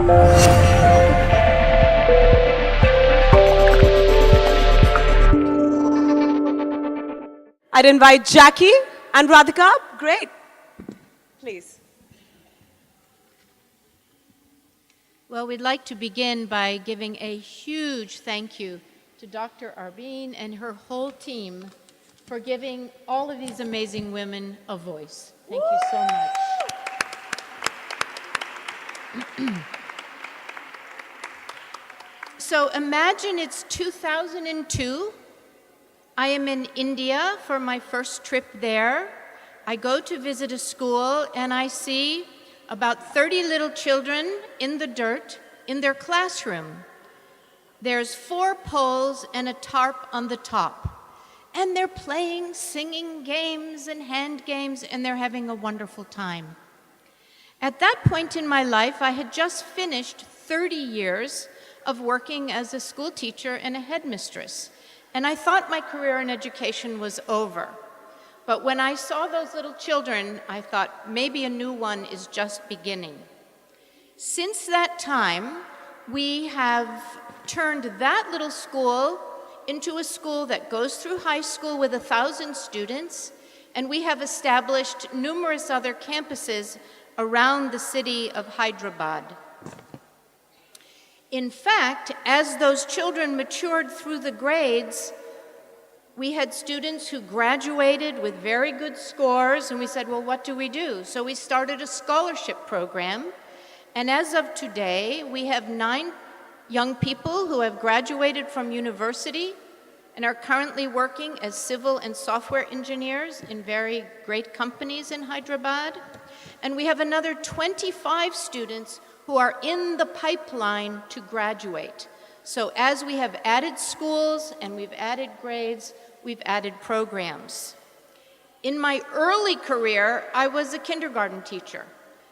I'd invite Jackie and Radhika. Great. Please. Well, we'd like to begin by giving a huge thank you to Dr. Arbeen and her whole team for giving all of these amazing women a voice. Thank you so much. So imagine it's 2002. I am in India for my first trip there. I go to visit a school and I see about 30 little children in the dirt in their classroom. There's 4 poles and a tarp on the top. And they're playing, singing games and hand games, and they're having a wonderful time. At that point in my life, I had just finished 30 years of working as a school teacher and a headmistress. And I thought my career in education was over. But when I saw those little children, I thought maybe a new one is just beginning. Since that time, we have turned that little school into a school that goes through high school with 1,000 students, and we have established numerous other campuses around the city of Hyderabad. In fact, as those children matured through the grades, we had students who graduated with very good scores, and we said, well, what do we do? So we started a scholarship program, and as of today, we have 9 young people who have graduated from university and are currently working as civil and software engineers in very great companies in Hyderabad. And we have another 25 students who are in the pipeline to graduate. So as we have added schools and we've added grades, we've added programs. In my early career, I was a kindergarten teacher.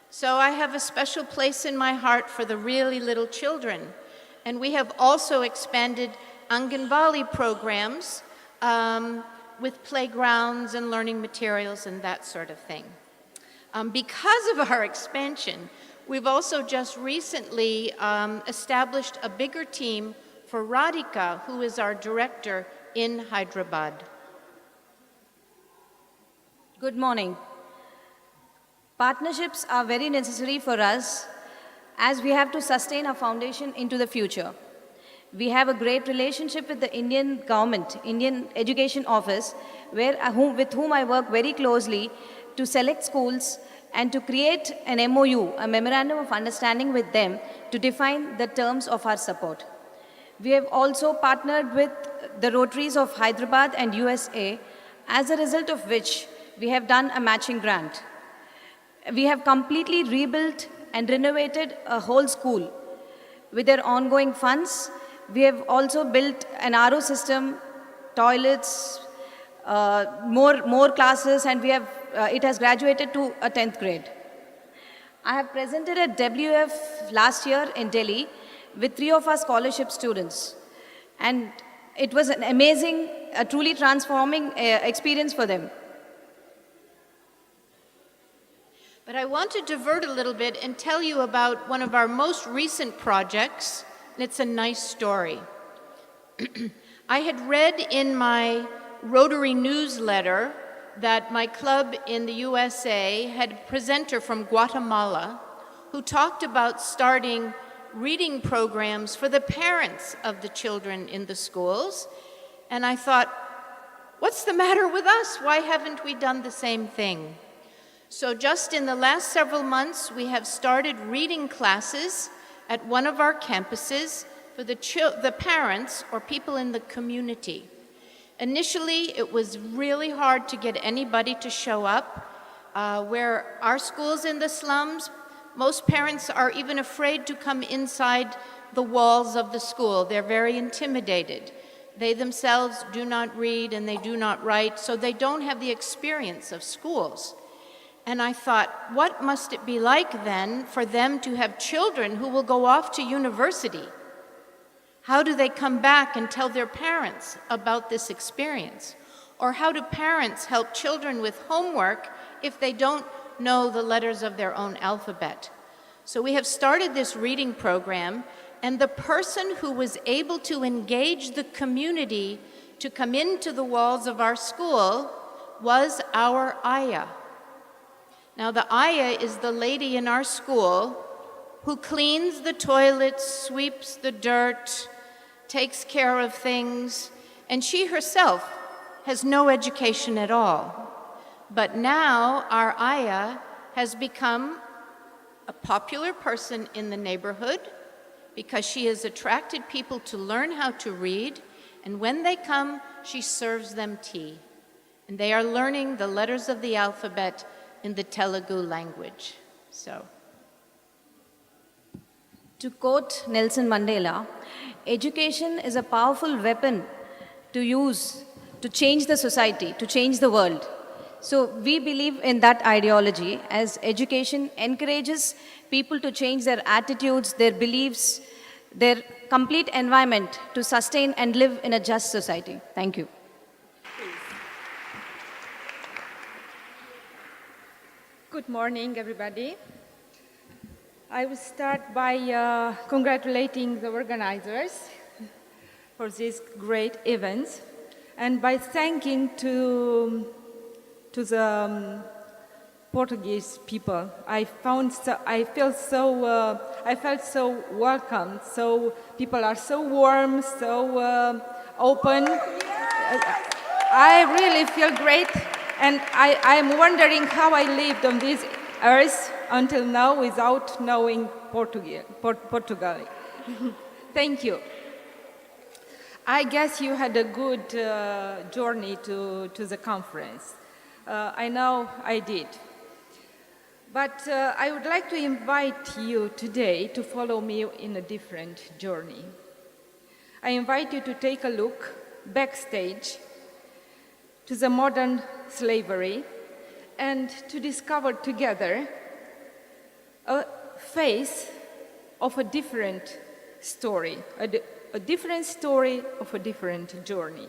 So I have a special place in my heart for the really little children. And we have also expanded Carnevali programs with playgrounds and learning materials and that sort of thing. Because of our expansion, we've also just recently established a bigger team for Radhika, who is our director in Hyderabad. Good morning. Partnerships are very necessary for us as we have to sustain our foundation into the future. We have a great relationship with the Indian government, Indian Education Office, with whom I work very closely to select schools and to create an MOU, a Memorandum of Understanding with them to define the terms of our support. We have also partnered with the Rotaries of Hyderabad and USA, as a result of which we have done a matching grant. We have completely rebuilt and renovated a whole school. With their ongoing funds, we have also built an RO system, toilets, more classes, and it has graduated to a 10th grade. I have presented at WF last year in Delhi with 3 of our scholarship students. And it was an amazing, truly transforming experience for them. But I want to divert a little bit and tell you about one of our most recent projects, and it's a nice story. I had read in my Rotary newsletter that my club in the USA had a presenter from Guatemala who talked about starting reading programs for the parents of the children in the schools. And I thought, what's the matter with us? Why haven't we done the same thing? So just in the last several months, we have started reading classes at one of our campuses for the parents or people in the community. Initially, it was really hard to get anybody to show up. Where our schools in the slums, most parents are even afraid to come inside the walls of the school. They're very intimidated. They themselves do not read and they do not write, so they don't have the experience of schools. And I thought, what must it be like then for them to have children who will go off to university? How do they come back and tell their parents about this experience? Or how do parents help children with homework if they don't know the letters of their own alphabet? So we have started this reading program, and the person who was able to engage the community to come into the walls of our school was our Aya. Now, the Aya is the lady in our school who cleans the toilets, sweeps the dirt, takes care of things, and she herself has no education at all. But now our Aya has become a popular person in the neighborhood because she has attracted people to learn how to read, and when they come, she serves them tea. And they are learning the letters of the alphabet in the Telugu language. So, to quote Nelson Mandela, education is a powerful weapon to use to change the society, to change the world. So we believe in that ideology, as education encourages people to change their attitudes, their beliefs, their complete environment to sustain and live in a just society. Thank you. Good morning, everybody. I will start by congratulating the organizers for this great event, and by thanking to the Portuguese people. I felt so welcome. So people are so warm, so open. I really feel great, and I'm wondering how I lived on this earth until now without knowing Portugal. Thank you. I guess you had a good journey to the conference. I know I did. But I would like to invite you today to follow me in a different journey. I invite you to take a look backstage to the modern slavery and to discover together a face of a different story, a different story of a different journey.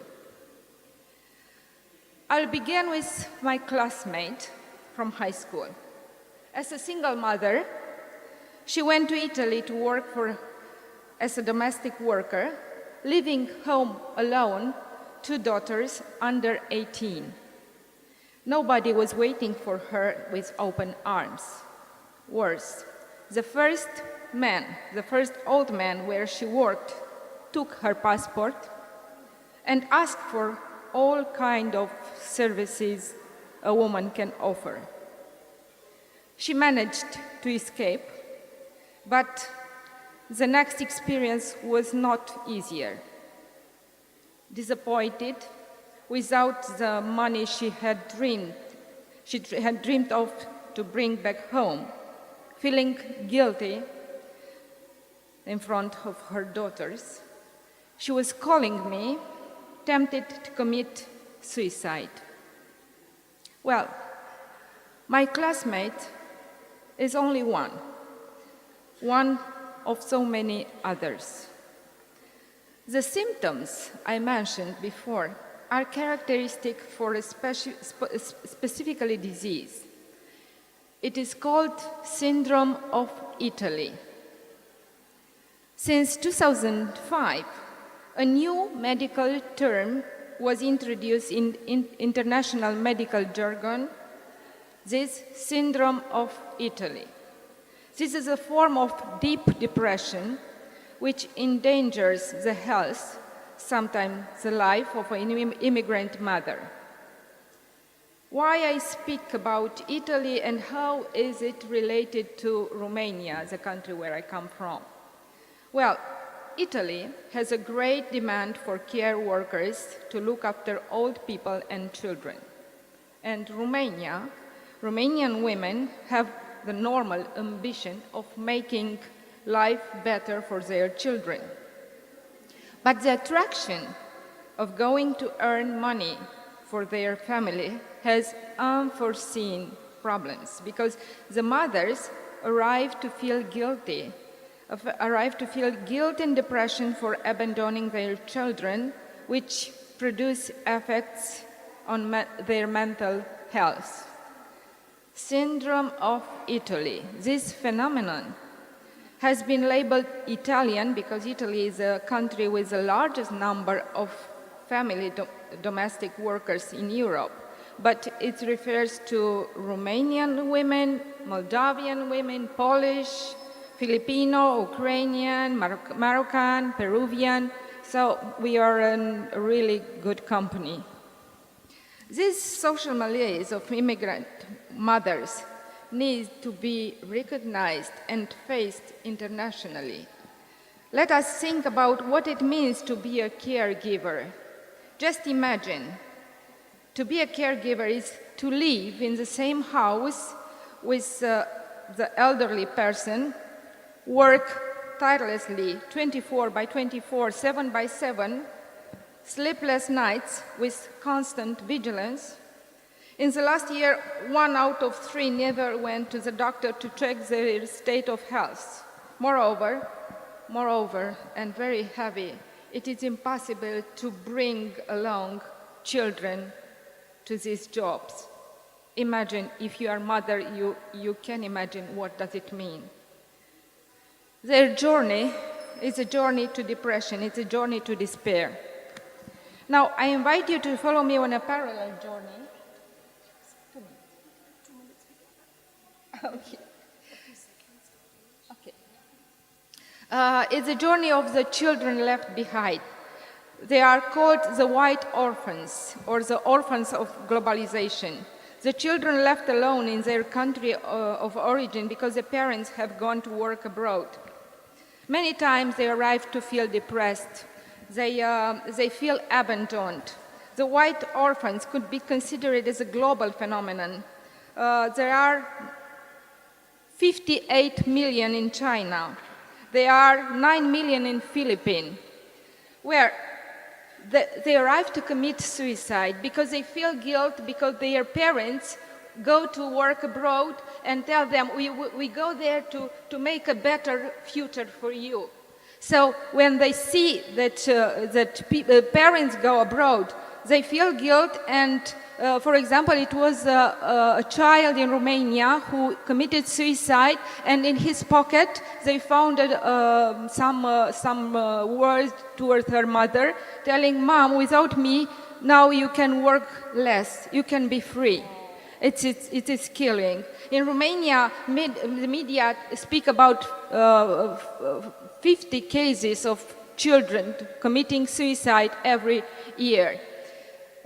I'll begin with my classmate from high school. As a single mother, she went to Italy to work as a domestic worker, leaving home alone, 2 daughters under 18. Nobody was waiting for her with open arms. Worse, the first old man where she worked took her passport and asked for all kinds of services a woman can offer. She managed to escape, but the next experience was not easier. Disappointed, without the money she had dreamed of to bring back home, feeling guilty in front of her daughters, she was calling me, tempted to commit suicide. Well, my classmate is only one of so many others. The symptoms I mentioned before are characteristic for a specifically disease. It is called Syndrome of Italy. Since 2005, a new medical term was introduced in international medical jargon, this Syndrome of Italy. This is a form of deep depression which endangers the health, sometimes the life of an immigrant mother. Why I speak about Italy and how is it related to Romania, the country where I come from? Well, Italy has a great demand for care workers to look after old people and children. And Romanian women have the normal ambition of making life better for their children. But the attraction of going to earn money for their family has unforeseen problems because the mothers arrive to feel guilt and depression for abandoning their children, which produce effects on their mental health. Syndrome of Italy. This phenomenon has been labeled Italian because Italy is a country with the largest number of family domestic workers in Europe. But it refers to Romanian women, Moldavian women, Polish, Filipino, Ukrainian, Moroccan, Peruvian. So we are in a really good company. These social malaise of immigrant mothers need to be recognized and faced internationally. Let us think about what it means to be a caregiver. Just imagine, to be a caregiver is to live in the same house with the elderly person, work tirelessly 24 by 24, 7 by 7, sleepless nights with constant vigilance. In the last year, 1 out of 3 never went to the doctor to check their state of health. Moreover, and very heavy, it is impossible to bring along children to these jobs. Imagine if you are a mother, you can imagine what does it mean. Their journey is a journey to depression, it's a journey to despair. Now, I invite you to follow me on a parallel journey. Okay. It's a journey of the children left behind. They are called the white orphans, or the orphans of globalization. The children left alone in their country of origin because their parents have gone to work abroad. Many times they arrive to feel depressed. They feel abandoned. The white orphans could be considered as a global phenomenon. There are 58 million in China. There are 9 million in Philippines, where they arrive to commit suicide because they feel guilt because their parents go to work abroad and tell them, we go there to make a better future for you. So when they see that, parents go abroad, they feel guilt, and for example, it was a child in Romania who committed suicide, and in his pocket they found some words towards her mother, telling, "Mom, without me, now you can work less, you can be free." It is killing. In Romania, the media speak about 50 cases of children committing suicide every year.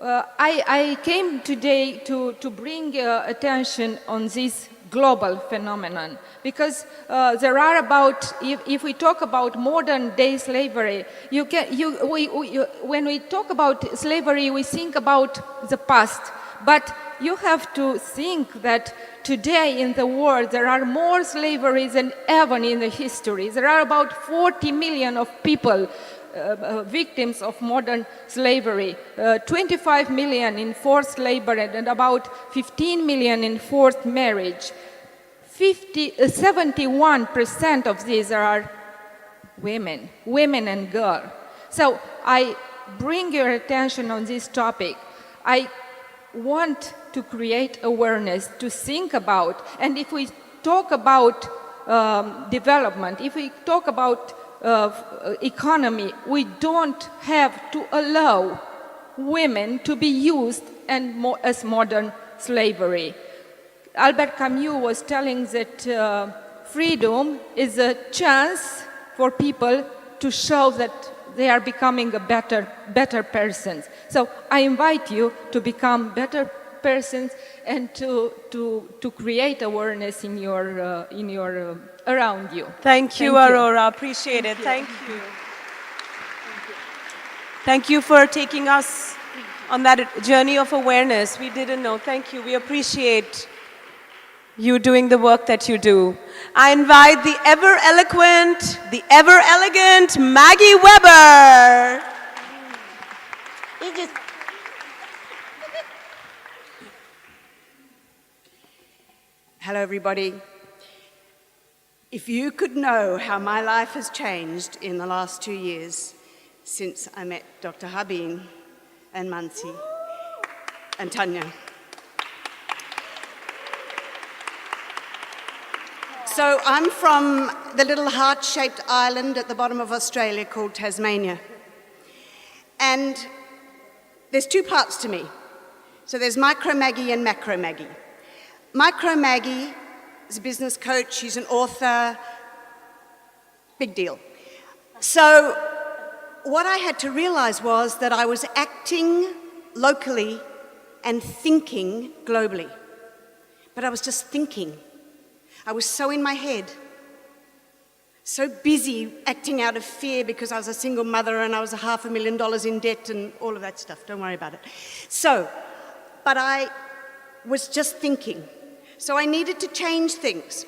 I came today to bring attention on this global phenomenon because there are about, if we talk about modern day slavery, when we talk about slavery, we think about the past, but you have to think that today in the world there are more slavery than ever in the history. There are about 40 million of people victims of modern slavery, 25 million in forced labor, and about 15 million in forced marriage. 71% of these are women and girls. So I bring your attention on this topic. I want to create awareness, to think about, and if we talk about development, if we talk about economy, we don't have to allow women to be used as modern slavery. Albert Camus was telling that freedom is a chance for people to show that they are becoming a better persons. So I invite you to become better persons and to create awareness in your around you. Thank you, Aurora. Appreciate it. Thank you. Thank you for taking us on that journey of awareness. We didn't know. Thank you. We appreciate you doing the work that you do. I invite the ever eloquent, the ever elegant Maggie Webber. Hello, everybody. If you could know how my life has changed in the last 2 years since I met Dr. Habib and Mansi and Tanya. So I'm from the little heart-shaped island at the bottom of Australia called Tasmania. And there's two parts to me. So there's Micro Maggie and Macro Maggie. Micro Maggie is a business coach, she's an author, big deal. So what I had to realize was that I was acting locally and thinking globally. But I was just thinking. I was so in my head, so busy acting out of fear because I was a single mother and I was $500,000 in debt and all of that stuff. Don't worry about it. But I was just thinking. So I needed to change things.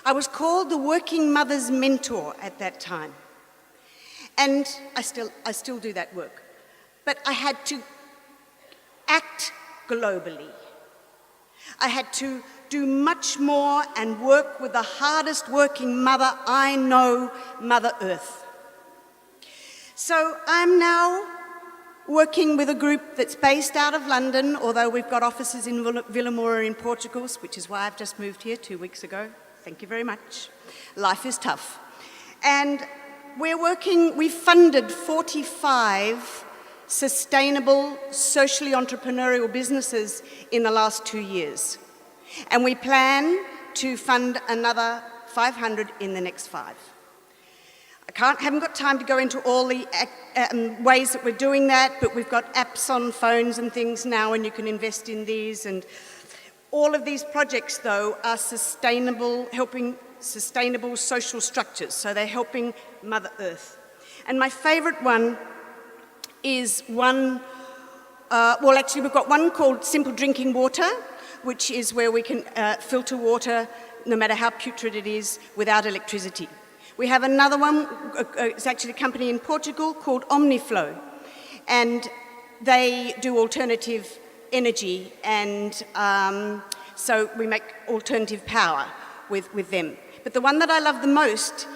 I was called the working mother's mentor at that time. And I still do that work. But I had to act globally. I had to do much more and work with the hardest working mother I know, Mother Earth. So I'm now working with a group that's based out of London, although we've got offices in Vilamoura in Portugal, which is why I've just moved here 2 weeks ago. Thank you very much. Life is tough. And we've funded 45 sustainable, socially entrepreneurial businesses in the last 2 years. And we plan to fund another 500 in the next 5. Haven't got time to go into all the ways that we're doing that, but we've got apps on phones and things now, and you can invest in these. And all of these projects, though, are sustainable, helping sustainable social structures. So they're helping Mother Earth. And my favourite one is one, we've got one called Simple Drinking Water, which is where we can filter water, no matter how putrid it is, without electricity. We have another one, it's actually a company in Portugal called Omniflow, and they do alternative energy, and so we make alternative power with them. But the one that I love the most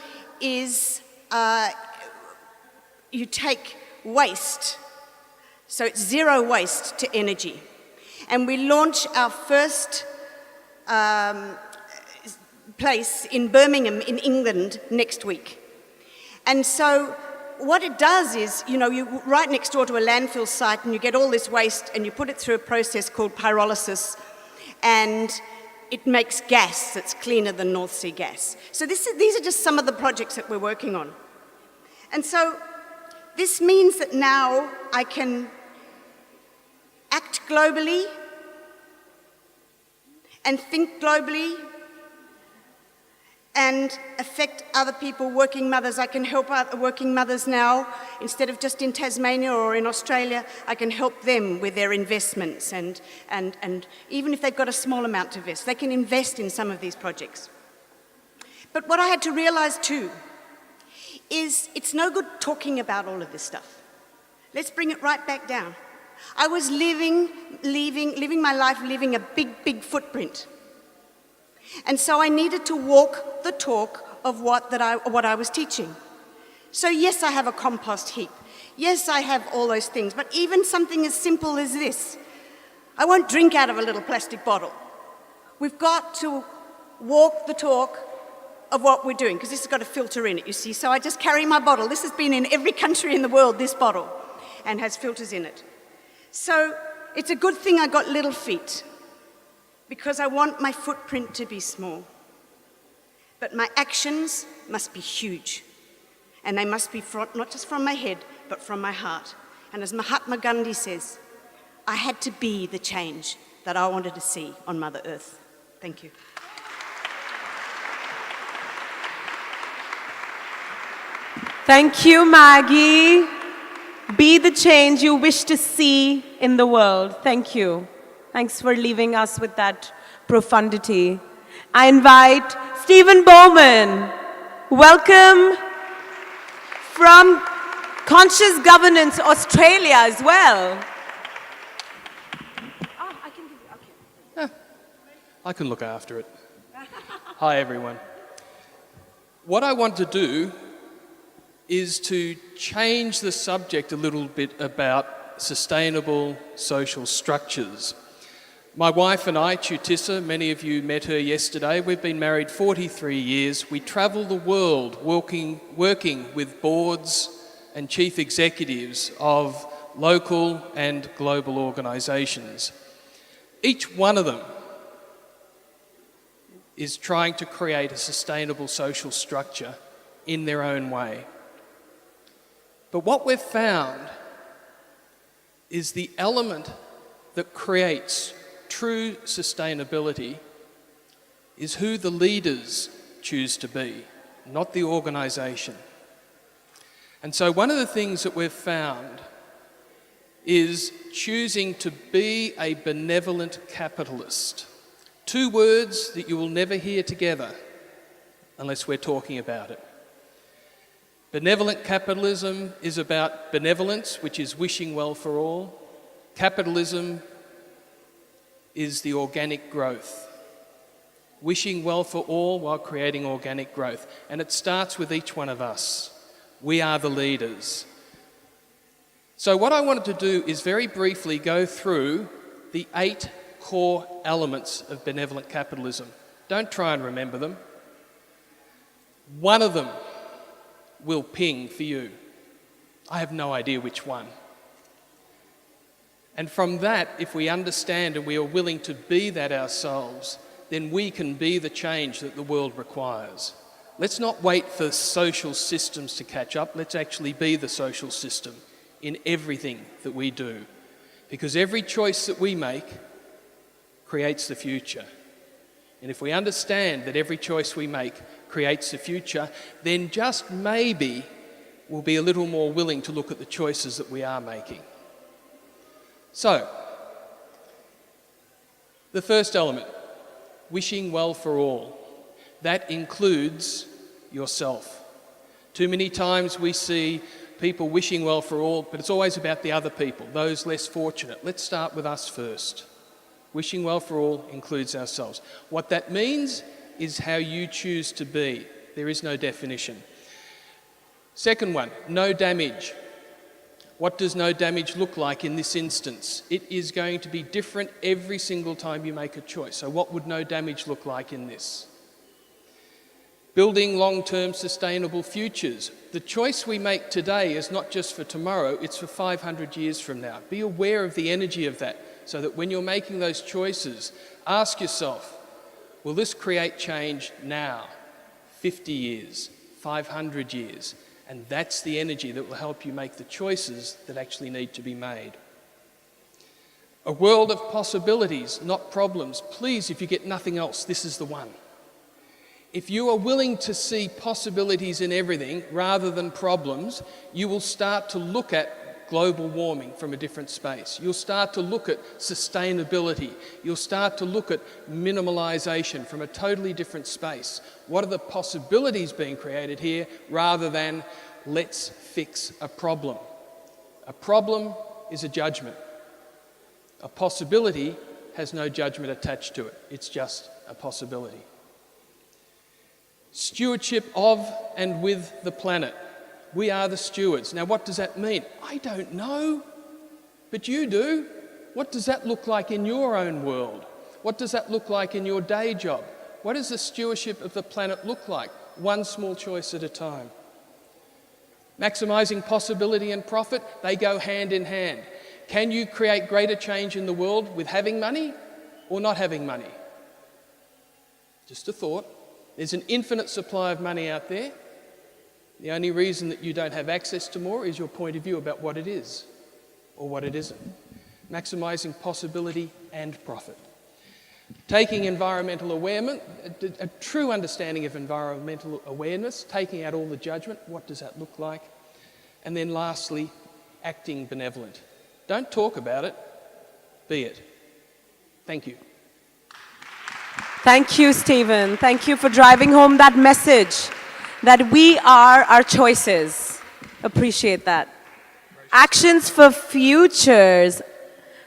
is you take waste, so it's zero waste to energy. And we launch our first place in Birmingham in England next week. And so what it does is, you're right next door to a landfill site and you get all this waste and you put it through a process called pyrolysis, and it makes gas that's cleaner than North Sea gas. So these are just some of the projects that we're working on. And so this means that now I can act globally and think globally and affect other people, working mothers. I can help out the working mothers now. Instead of just in Tasmania or in Australia, I can help them with their investments, and even if they've got a small amount to invest, they can invest in some of these projects. But what I had to realise too is it's no good talking about all of this stuff. Let's bring it right back down. I was living my life living a big footprint. And so I needed to walk the talk of what I was teaching. So yes, I have a compost heap. Yes, I have all those things. But even something as simple as this, I won't drink out of a little plastic bottle. We've got to walk the talk of what we're doing, because this has got a filter in it, you see. So I just carry my bottle. This has been in every country in the world, this bottle, and has filters in it. So it's a good thing I got little feet, because I want my footprint to be small. But my actions must be huge. And they must be not just from my head, but from my heart. And as Mahatma Gandhi says, I had to be the change that I wanted to see on Mother Earth. Thank you. Thank you, Maggie. Be the change you wish to see in the world. Thank you. Thanks for leaving us with that profundity. I invite Stephen Bowman. Welcome from Conscious Governance Australia as well. I can look after it. Hi, everyone. What I want to do is to change the subject a little bit about sustainable social structures. My wife and I, Chutissa, many of you met her yesterday, we've been married 43 years. We travel the world working with boards and chief executives of local and global organisations. Each one of them is trying to create a sustainable social structure in their own way. But what we've found is the element that creates true sustainability is who the leaders choose to be, not the organisation. And so one of the things that we've found is choosing to be a benevolent capitalist. Two words that you will never hear together unless we're talking about it. Benevolent capitalism is about benevolence, which is wishing well for all. Capitalism is the organic growth. Wishing well for all while creating organic growth. And it starts with each one of us. We are the leaders. So what I wanted to do is very briefly go through the 8 core elements of benevolent capitalism. Don't try and remember them. One of them will ping for you. I have no idea which one. And from that, if we understand and we are willing to be that ourselves, then we can be the change that the world requires. Let's not wait for social systems to catch up. Let's actually be the social system in everything that we do. Because every choice that we make creates the future. And if we understand that every choice we make creates the future, then just maybe we'll be a little more willing to look at the choices that we are making. So, the first element, wishing well for all. That includes yourself. Too many times we see people wishing well for all, but it's always about the other people, those less fortunate. Let's start with us first. Wishing well for all includes ourselves. What that means is how you choose to be. There is no definition. Second one, no damage. What does no damage look like in this instance? It is going to be different every single time you make a choice. So what would no damage look like in this? Building long-term sustainable futures. The choice we make today is not just for tomorrow, it's for 500 years from now. Be aware of the energy of that so that when you're making those choices, ask yourself, will this create change now, 50 years, 500 years? And that's the energy that will help you make the choices that actually need to be made. A world of possibilities, not problems. Please, if you get nothing else, this is the one. If you are willing to see possibilities in everything rather than problems, you will start to look at global warming from a different space. You'll start to look at sustainability. You'll start to look at minimalisation from a totally different space. What are the possibilities being created here rather than let's fix a problem? A problem is a judgment. A possibility has no judgment attached to it. It's just a possibility. Stewardship of and with the planet. We are the stewards. Now, what does that mean? I don't know, but you do. What does that look like in your own world? What does that look like in your day job? What does the stewardship of the planet look like? One small choice at a time. Maximising possibility and profit, they go hand in hand. Can you create greater change in the world with having money or not having money? Just a thought. There's an infinite supply of money out there. The only reason that you don't have access to more is your point of view about what it is or what it isn't. Maximising possibility and profit. Taking environmental awareness, a true understanding of environmental awareness, taking out all the judgment, what does that look like? And then lastly, acting benevolent. Don't talk about it, be it. Thank you. Thank you, Stephen. Thank you for driving home that message that we are our choices. Appreciate that. Actions for futures.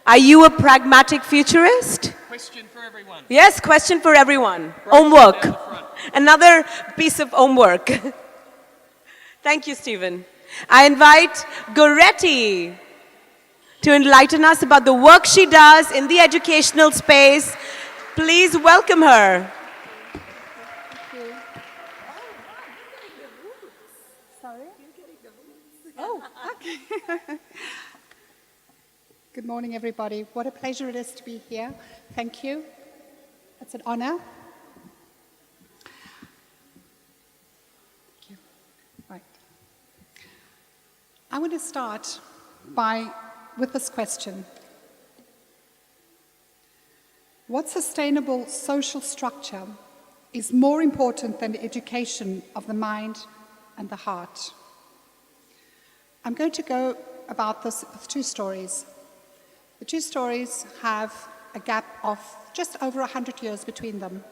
Are you a pragmatic futurist? Question for everyone. Yes, question for everyone. Homework. Another piece of homework. Thank you, Stephen. I invite Goreti to enlighten us about the work she does in the educational space. Please welcome her. Good morning, everybody. What a pleasure it is to be here. Thank you. It's an honor. Thank you. Right. I want to start with this question. What sustainable social structure is more important than the education of the mind and the heart? I'm going to go about this with two stories. The two stories have a gap of just over 100 years between them.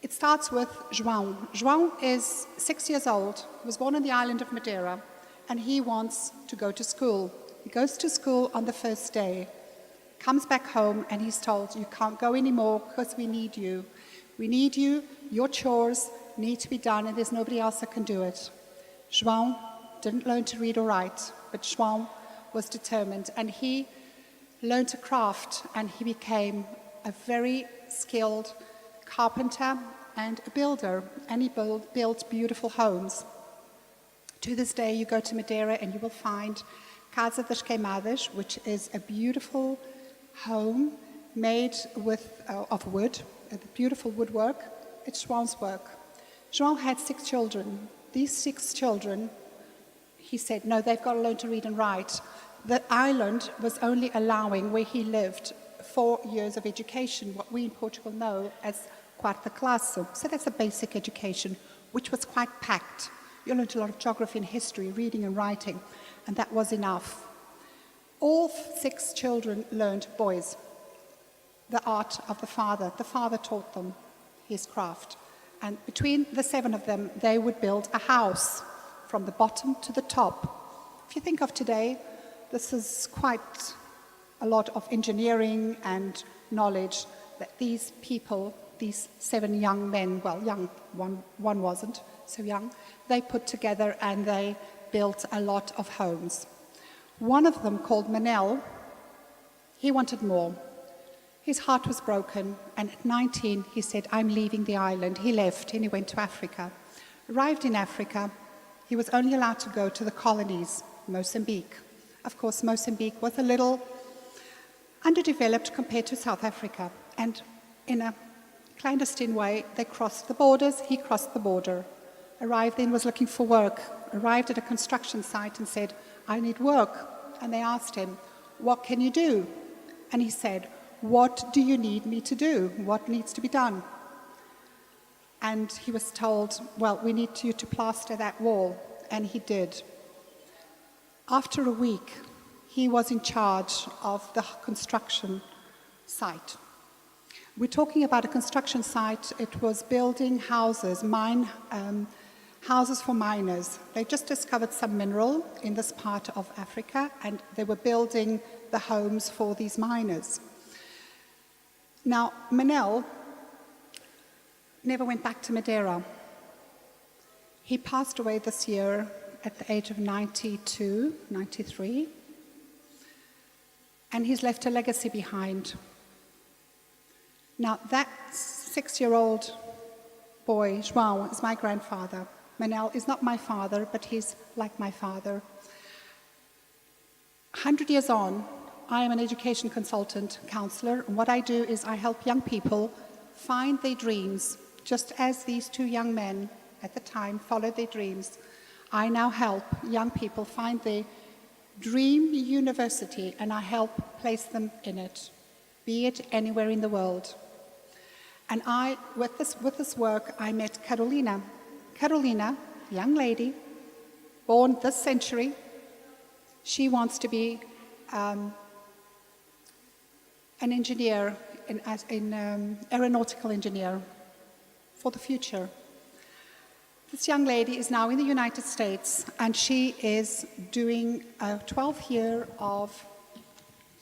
It starts with João. João is 6 years old, was born on the island of Madeira, and he wants to go to school. He goes to school on the first day, comes back home, and he's told, you can't go anymore because we need you. We need you, your chores need to be done, and there's nobody else that can do it. João didn't learn to read or write, but João was determined, and he learned a craft, and he became a very skilled carpenter and a builder, and he built beautiful homes. To this day, you go to Madeira and you will find Casa das Queimadas, which is a beautiful home made of wood, a beautiful woodwork. It's João's work. João had 6 children. These 6 children, he said, no, they've got to learn to read and write. The island was only allowing, where he lived, 4 years of education, what we in Portugal know as quarta classe. So that's a basic education, which was quite packed. You learned a lot of geography and history, reading and writing, and that was enough. All 6 children learned, boys, the art of the father. The father taught them his craft. And between the 7 of them, they would build a house from the bottom to the top. If you think of today, this is quite a lot of engineering and knowledge that these people, these 7 young men, well, young, one wasn't so young, they put together and they built a lot of homes. One of them, called Manel, he wanted more. His heart was broken, and at 19 he said, I'm leaving the island. He left and he went to Africa. Arrived in Africa, he was only allowed to go to the colonies, Mozambique. Of course, Mozambique was a little underdeveloped compared to South Africa. And in a clandestine way, they crossed the borders, he crossed the border. Arrived then, was looking for work. Arrived at a construction site and said, I need work. And they asked him, what can you do? And he said, what do you need me to do? What needs to be done? And he was told, well, we need you to plaster that wall. And he did. After a week, he was in charge of the construction site. We're talking about a construction site. It was building houses, houses for miners. They just discovered some mineral in this part of Africa, and they were building the homes for these miners. Now, Manel never went back to Madeira. He passed away this year at the age of 92, 93, and he's left a legacy behind. Now, that 6-year-old boy, João, is my grandfather. Manel is not my father, but he's like my father. 100 years on, I am an education consultant, counselor, and what I do is I help young people find their dreams, just as these 2 young men at the time followed their dreams. I now help young people find their dream university, and I help place them in it, be it anywhere in the world. And with this work, I met Carolina. Carolina, young lady, born this century. She wants to be an engineer, aeronautical engineer for the future. This young lady is now in the United States, and she is doing a 12th year of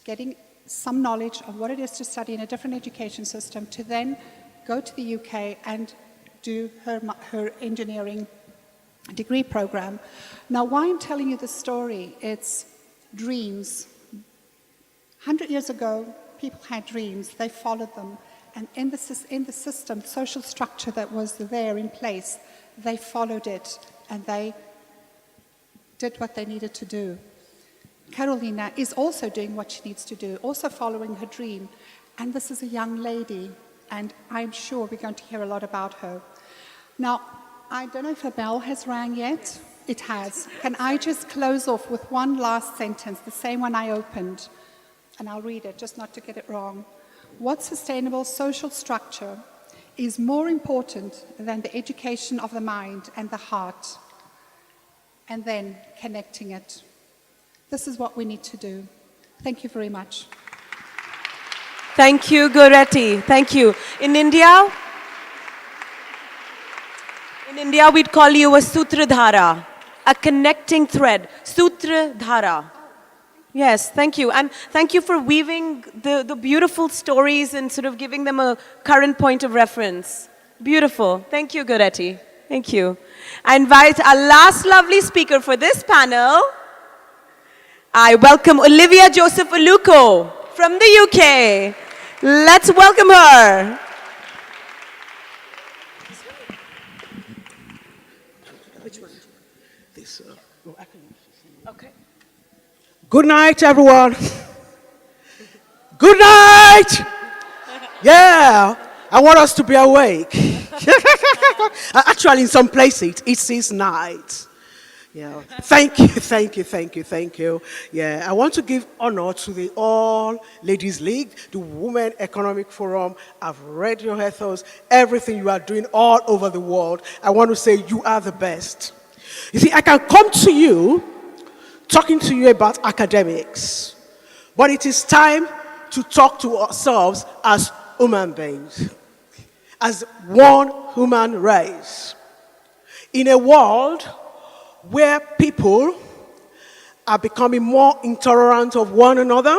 getting some knowledge of what it is to study in a different education system, to then go to the UK and do her engineering degree program. Now, why I'm telling you this story, it's dreams. 100 years ago, people had dreams, they followed them, and in the system, social structure that was there in place, they followed it, and they did what they needed to do. Carolina is also doing what she needs to do, also following her dream, and this is a young lady, and I'm sure we're going to hear a lot about her. Now, I don't know if a bell has rang yet. It has. Can I just close off with one last sentence, the same one I opened? And I'll read it, just not to get it wrong. What sustainable social structure is more important than the education of the mind and the heart, and then connecting it? This is what we need to do. Thank you very much. Thank you, Goreti. Thank you. In India, we'd call you a sutradhara, a connecting thread. Sutradhara. Yes, thank you. And thank you for weaving the beautiful stories and sort of giving them a current point of reference. Beautiful. Thank you, Goreti. Thank you. I invite our last lovely speaker for this panel. I welcome Olivia Joseph-Aluko from the UK. Let's welcome her. Which one? This. I can use this. Okay. Good night, everyone. Good night. Yeah, I want us to be awake. Actually, in some places, it says night. Yeah. Thank you. Yeah, I want to give honor to the All Ladies League, the Women Economic Forum. I've read your ethos, everything you are doing all over the world. I want to say you are the best. You see, I can come to you talking to you about academics, but it is time to talk to ourselves as human beings, as one human race. In a world where people are becoming more intolerant of one another,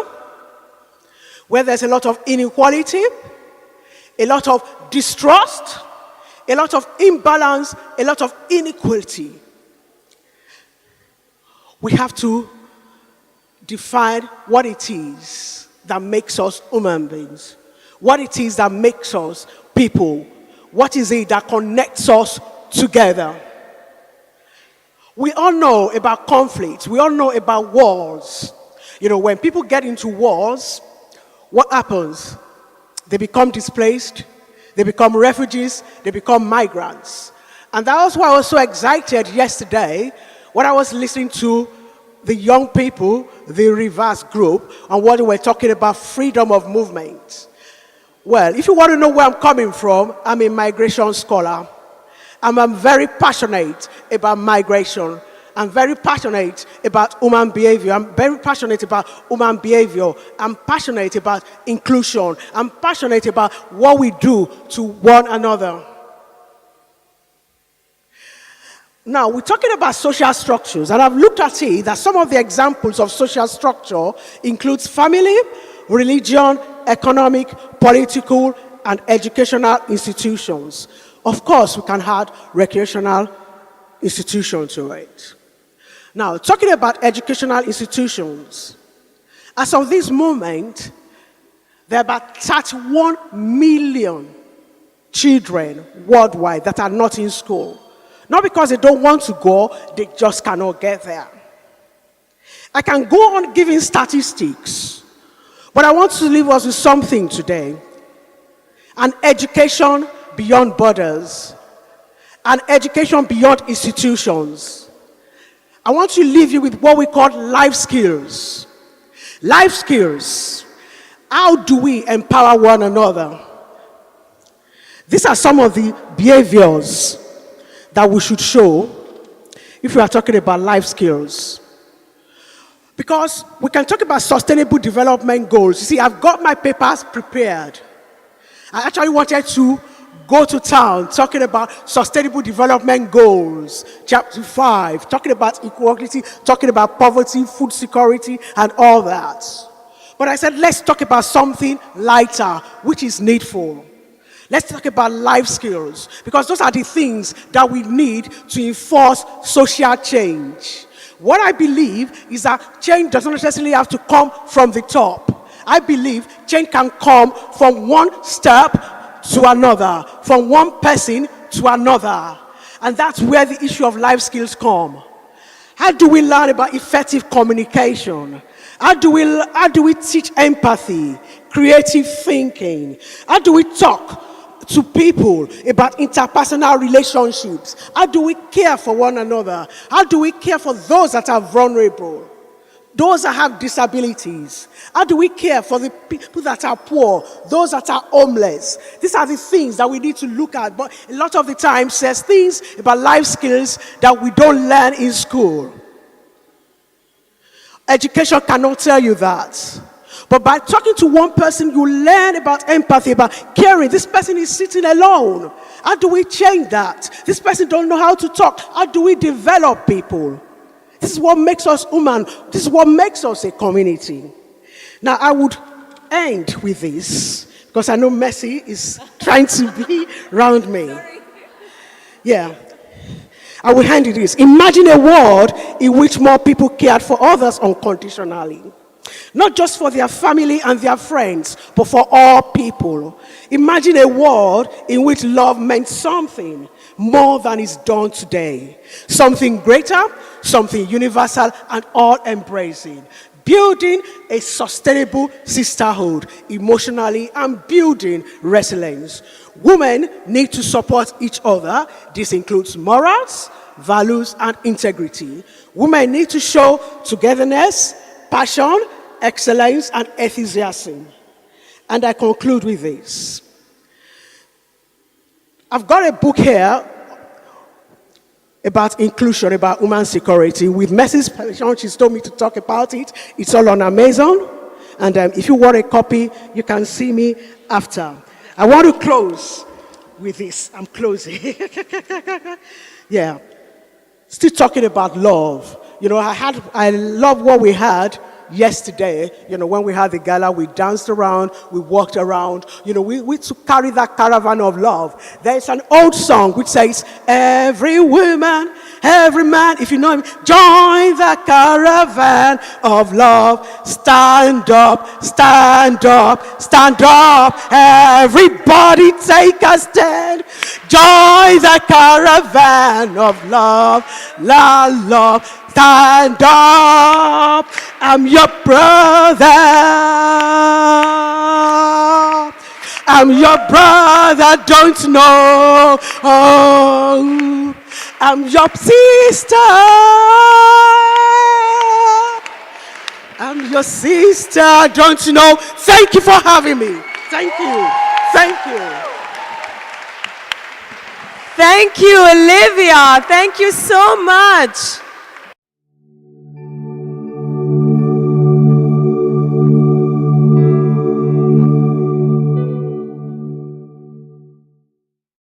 where there's a lot of inequality, a lot of distrust, a lot of imbalance, a lot of inequality, we have to define what it is that makes us human beings, what it is that makes us people, what is it that connects us together. We all know about conflict. We all know about wars. You know, when people get into wars, what happens? They become displaced, they become refugees, they become migrants. And that was why I was so excited yesterday when I was listening to the young people, the Reverse group, and what they were talking about freedom of movement. Well, if you want to know where I'm coming from, I'm a migration scholar. I'm very passionate about migration. I'm very passionate about human behavior. I'm very passionate about human behavior. I'm passionate about inclusion. I'm passionate about what we do to one another. Now, we're talking about social structures, and I've looked at it that some of the examples of social structure includes family, religion, economic, political, and educational institutions. Of course, we can add recreational institutions to it. Now, talking about educational institutions, as of this moment, there are about 31 million children worldwide that are not in school. Not because they don't want to go, they just cannot get there. I can go on giving statistics, but I want to leave us with something today. An education beyond borders, an education beyond institutions. I want to leave you with what we call life skills. Life skills. How do we empower one another? These are some of the behaviors that we should show if we are talking about life skills. Because we can talk about sustainable development goals. You see, I've got my papers prepared. I actually wanted to go to town talking about sustainable development goals, chapter 5, talking about equality, talking about poverty, food security, and all that. But I said, let's talk about something lighter, which is needful. Let's talk about life skills, because those are the things that we need to enforce social change. What I believe is that change doesn't necessarily have to come from the top. I believe change can come from one step to another, from one person to another. And that's where the issue of life skills come. How do we learn about effective communication? How do we teach empathy, creative thinking? How do we talk to people about interpersonal relationships? How do we care for one another? How do we care for those that are vulnerable? Those that have disabilities? How do we care for the people that are poor, those that are homeless? These are the things that we need to look at. But a lot of the time, there's things about life skills that we don't learn in school. Education cannot tell you that. But by talking to one person, you learn about empathy, about caring. This person is sitting alone. How do we change that? This person don't know how to talk. How do we develop people? This is what makes us human. This is what makes us a community. Now, I would end with this, because I know Mercy is trying to be around me. Yeah. I will hand you this. Imagine a world in which more people cared for others unconditionally. Not just for their family and their friends, but for all people. Imagine a world in which love meant something more than is done today. Something greater, something universal and all-embracing. Building a sustainable sisterhood emotionally and building resilience. Women need to support each other. This includes morals, values, and integrity. Women need to show togetherness, passion, excellence, and enthusiasm. And I conclude with this. I've got a book here about inclusion, about women's security. With Mercy's permission, she's told me to talk about it. It's all on Amazon. And if you want a copy, you can see me after. I want to close with this. I'm closing. Yeah. Still talking about love. You know, I love what we had yesterday. You know, when we had the gala, we danced around, we walked around. You know, we carry that caravan of love. There's an old song which says, every woman, every man, if you know him, join the caravan of love. Stand up, stand up, stand up. Everybody take a stand. Join the caravan of love. La love, stand up. I'm your brother. I'm your brother, don't you know? Oh, I'm your sister. I'm your sister, don't you know? Thank you for having me. Thank you. Thank you. Thank you, Olivia. Thank you so much.